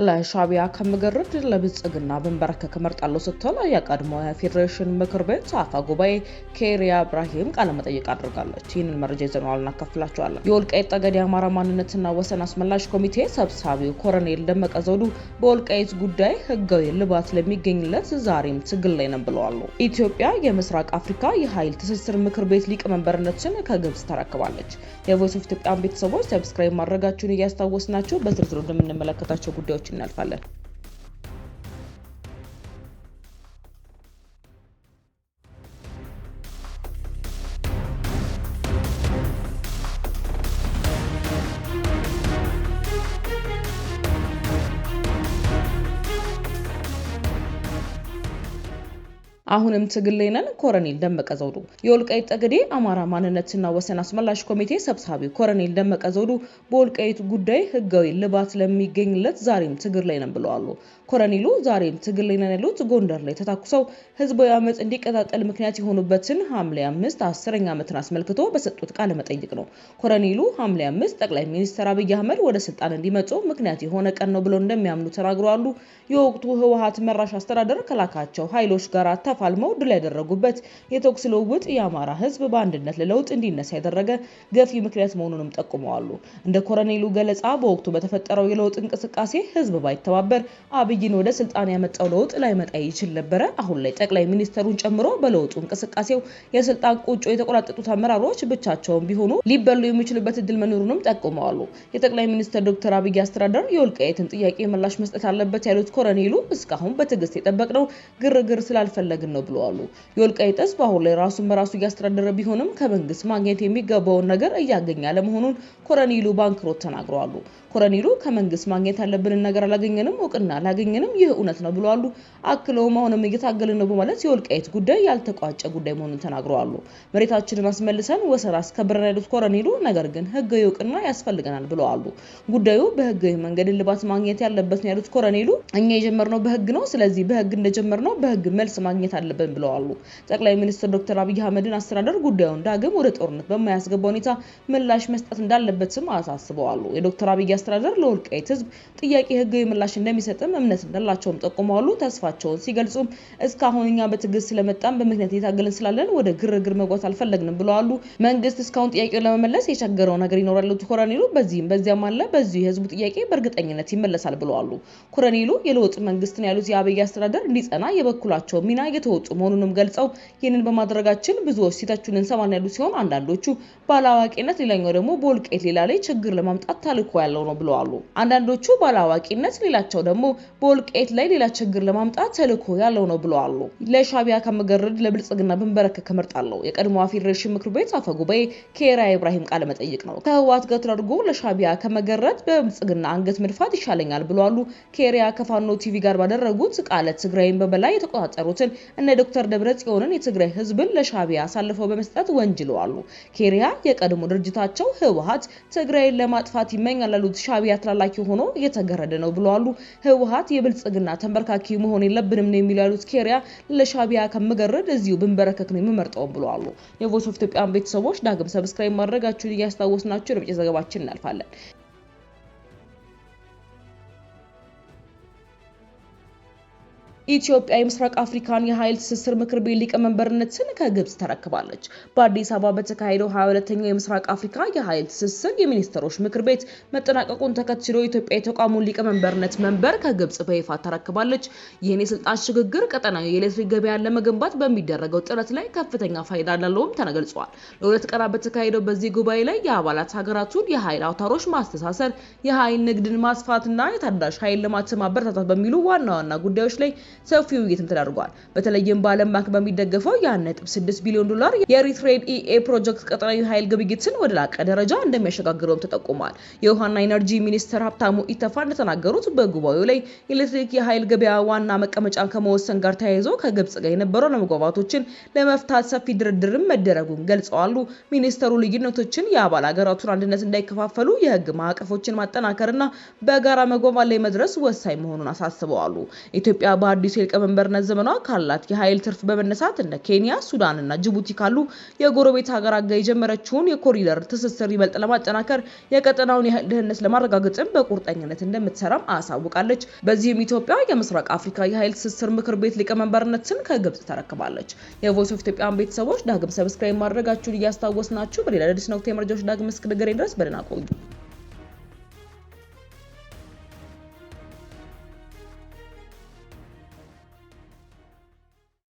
ለሻቢያ ከመገረድ ለብልጽግና በንበረከክ እመርጣለሁ ስትል የቀድሞ የፌዴሬሽን ምክር ቤት አፈ ጉባኤ ኬሪያ ኢብራሂም ቃለ መጠይቅ አድርጋለች። ይህንን መረጃ ይዘናል እናከፍላችኋለን። የወልቃይት ጠገዴ አማራ ማንነትና ወሰን አስመላሽ ኮሚቴ ሰብሳቢው ኮሎኔል ደመቀ ዘውዱ በወልቃይት ጉዳይ ህጋዊ ልባት ለሚገኝለት ዛሬም ትግል ላይ ነን ብለዋል። ኢትዮጵያ የምስራቅ አፍሪካ የኃይል ትስስር ምክር ቤት ሊቀመንበርነትን ከግብጽ ተረክባለች። የቮይስ ኦፍ ኢትዮጵያ ቤተሰቦች ሰብስክራይብ ማድረጋችሁን እያስታወስናችሁ በዝርዝሩ እንደምንመለከታቸው ጉዳዮች እናልፋለን። አሁንም ትግል ላይ ነን ኮሎኔል ደመቀ ዘውዱ። የወልቃይት ጠገዴ አማራ ማንነትና ወሰን አስመላሽ ኮሚቴ ሰብሳቢ ኮሎኔል ደመቀ ዘውዱ በወልቃይት ጉዳይ ህጋዊ ልባት ለሚገኝለት ዛሬም ትግል ላይ ነን ብለዋል። ኮሎኔሉ ዛሬም ትግል ላይ ነን ያሉት ጎንደር ላይ ተታኩሰው ህዝባዊ አመጽ እንዲቀጣጠል ምክንያት የሆኑበትን ሐምሌ 5 10ኛ ዓመትን አስመልክቶ በሰጡት ቃለ መጠይቅ ነው። ኮሎኔሉ ሐምሌ 5 ጠቅላይ ሚኒስትር አብይ አህመድ ወደ ስልጣን እንዲመጡ ምክንያት የሆነ ቀን ነው ብለው እንደሚያምኑ ተናግረዋል። የወቅቱ ህወሓት መራሽ አስተዳደር ከላካቸው ኃይሎች ጋር ተፋልመው ድል ያደረጉበት የተኩስ ልውውጥ የአማራ ህዝብ በአንድነት ለለውጥ እንዲነሳ ያደረገ ገፊ ምክንያት መሆኑንም ጠቁመዋል። እንደ ኮሎኔሉ ገለጻ በወቅቱ በተፈጠረው የለውጥ እንቅስቃሴ ህዝብ ባይተባበር አብይን ወደ ስልጣን ያመጣው ለውጥ ላይመጣ ይችል ነበር። አሁን ላይ ጠቅላይ ሚኒስትሩን ጨምሮ በለውጡ እንቅስቃሴው የስልጣን ቁንጮ የተቆራጠጡት አመራሮች ብቻቸውን ቢሆኑ ሊበሉ የሚችሉበት እድል መኖሩንም ጠቁመዋል። የጠቅላይ ሚኒስትር ዶክተር አብይ አስተዳደር የወልቃይትን ጥያቄ ምላሽ መስጠት አለበት ያሉት ኮሎኔሉ እስካሁን በትዕግስት የጠበቅነው ግርግር ስላልፈለግን ነው ብለዋል። የወልቃይት ህዝብ አሁን ላይ ራሱን በራሱ እያስተዳደረ ቢሆንም ከመንግስት ማግኘት የሚገባውን ነገር እያገኘ አለመሆኑን ኮሎኔሉ ባንክሮት ተናግረዋል። ኮሎኔሉ ከመንግስት ማግኘት ያለብንን ነገር አላገኘንም፣ እውቅና አላገኘንም፣ ይህ እውነት ነው ብለዋል። አክለውም አሁንም እየታገልን ነው በማለት የወልቃይት ጉዳይ ያልተቋጨ ጉዳይ መሆኑን ተናግረዋል። መሬታችንን አስመልሰን ወሰን አስከብረን ያሉት ኮሎኔሉ ነገር ግን ህጋዊ እውቅና ያስፈልገናል ብለዋል። ጉዳዩ በህጋዊ መንገድ ልባት ማግኘት ያለበት ነው ያሉት ኮሎኔሉ እኛ የጀመርነው በህግ ነው፣ ስለዚህ በህግ እንደጀመርነው በህግ መልስ ማግኘት አለብን ብለዋል። ጠቅላይ ሚኒስትር ዶክተር አብይ አህመድን አስተዳደር ጉዳዩን ዳግም ወደ ጦርነት በማያስገባ ሁኔታ ምላሽ መስጠት እንዳለበትም አሳስበዋል። የዶክተር አብይ አስተዳደር ለወልቃይት ህዝብ ጥያቄ ህጋዊ ምላሽ እንደሚሰጥም እምነት እንዳላቸውም ጠቁመዋል። ተስፋቸውን ሲገልጹም እስካሁን እኛ በትዕግስት ስለመጣን በምክንያት እየታገልን ስላለን ወደ ግርግር መግባት አልፈለግንም ብለዋል። መንግስት እስካሁን ጥያቄውን ለመመለስ የቸገረው ነገር ይኖራል ያሉት ኮሎኔሉ በዚህም በዚያም አለ በዚሁ የህዝቡ ጥያቄ በእርግጠኝነት ይመለሳል ብለዋል። ኮሎኔሉ የለውጥ መንግስትን ያሉት የአብይ አስተዳደር እንዲጸና የበኩላቸው ሚና እየተወጡ መሆኑንም ገልጸው ይህንን በማድረጋችን ብዙዎች ሲተቹን እንሰማን ያሉ ሲሆን አንዳንዶቹ ባለአዋቂነት፣ ሌላኛው ደግሞ በወልቃይት ሌላ ላይ ችግር ለማምጣት ተልዕኮ ያለው ነው ብለዋል። አንዳንዶቹ ባለአዋቂነት፣ ሌላቸው ደግሞ በወልቃይት ላይ ሌላ ችግር ለማምጣት ተልዕኮ ያለው ነው ብለዋል። ለሻቢያ ከመገረድ ለብልጽግና በንበረከክ እመርጣለሁ የቀድሞ ፌዴሬሽን ምክር ቤት አፈ ጉባኤ ኬሪያ ኢብራሂም ቃለ መጠይቅ ነው። ከህወሓት ጋር ተደርጎ ለሻቢያ ከመገረድ በብልጽግና አንገት መድፋት ይሻለኛል ብለዋል። ኬሪያ ከፋኖ ቲቪ ጋር ባደረጉት ቃለ ትግራይን በበላይ የተቆጣጠሩትን እነ ዶክተር ደብረጽዮንን የትግራይ ህዝብን ለሻቢያ አሳልፈው በመስጠት ወንጅለዋል። ኬሪያ የቀድሞ ድርጅታቸው ህወሓት ትግራይን ለማጥፋት ይመኛል ያሉት ሻቢያ ተላላኪ ሆኖ እየተገረደ ነው ብለዋል። ህወሓት የብልጽግና ተንበርካኪ መሆን የለብንም ነው የሚሉ ያሉት ኬሪያ ለሻቢያ ከመገረድ እዚሁ ብንበረከክ ነው የምመርጠው ብለዋል። የቮይስ ኦፍ ኢትዮጵያ ቤተሰቦች ዳግም ሰብስክራይብ ማድረጋችሁን እያስታወስናችሁ ወደ ዘገባችን እናልፋለን። ኢትዮጵያ የምስራቅ አፍሪካን የኃይል ትስስር ምክር ቤት ሊቀመንበርነትን ከግብጽ ተረክባለች። በአዲስ አበባ በተካሄደው 22ኛው የምስራቅ አፍሪካ የኃይል ትስስር የሚኒስትሮች ምክር ቤት መጠናቀቁን ተከትሎ ኢትዮጵያ የተቋሙን ሊቀመንበርነት መንበር ከግብጽ በይፋ ተረክባለች። ይህን የስልጣን ሽግግር ቀጠናዊ የኤሌክትሪክ ገበያን ለመገንባት በሚደረገው ጥረት ላይ ከፍተኛ ፋይዳ እንዳለውም ተገልጿል። ለሁለት ቀናት በተካሄደው በዚህ ጉባኤ ላይ የአባላት ሀገራቱን የኃይል አውታሮች ማስተሳሰር፣ የኃይል ንግድን ማስፋትና የታዳሽ ኃይል ልማትን ማበረታታት በሚሉ ዋና ዋና ጉዳዮች ላይ ሰፊ ውይይትም ተደርጓል። በተለይም በዓለም ባንክ በሚደገፈው የ1.6 ቢሊዮን ዶላር የሪትሬድ ኢኤ ፕሮጀክት ቀጠናዊ ኃይል ግብይትን ወደ ላቀ ደረጃ እንደሚያሸጋግረውም ተጠቁሟል። የውሃና ኢነርጂ ሚኒስትር ሀብታሙ ኢተፋ እንደተናገሩት በጉባኤው ላይ ኤሌክትሪክ የኃይል ገበያ ዋና መቀመጫን ከመወሰን ጋር ተያይዞ ከግብጽ ጋር የነበረው ለመግባባቶችን ለመፍታት ሰፊ ድርድርም መደረጉን ገልጸዋል። ሚኒስተሩ ልዩነቶችን የአባል ሀገራቱን አንድነት እንዳይከፋፈሉ የህግ ማዕቀፎችን ማጠናከርና በጋራ መግባባት ላይ መድረስ ወሳኝ መሆኑን አሳስበዋል። ኢትዮጵያ በአዲሱ በአዲሱ የሊቀመንበርነት ዘመኗ ካላት የኃይል ትርፍ በመነሳት እንደ ኬንያ፣ ሱዳንና ጅቡቲ ካሉ የጎረቤት ሀገራት ጋር የጀመረችውን የኮሪደር ትስስር ይበልጥ ለማጠናከር የቀጠናውን የኃይል ደህንነት ለማረጋገጥም በቁርጠኝነት እንደምትሰራም አሳውቃለች። በዚህም ኢትዮጵያ የምስራቅ አፍሪካ የኃይል ትስስር ምክር ቤት ሊቀመንበርነትን ከግብጽ ተረክባለች። የቮይስ ኦፍ ኢትዮጵያ ቤተሰቦች ዳግም ሰብስክራይብ ማድረጋችሁን እያስታወስናችሁ በሌላ አዲስ ወቅታዊ መረጃዎች ዳግም እስክንገናኝ ድረስ በደህና ቆዩ።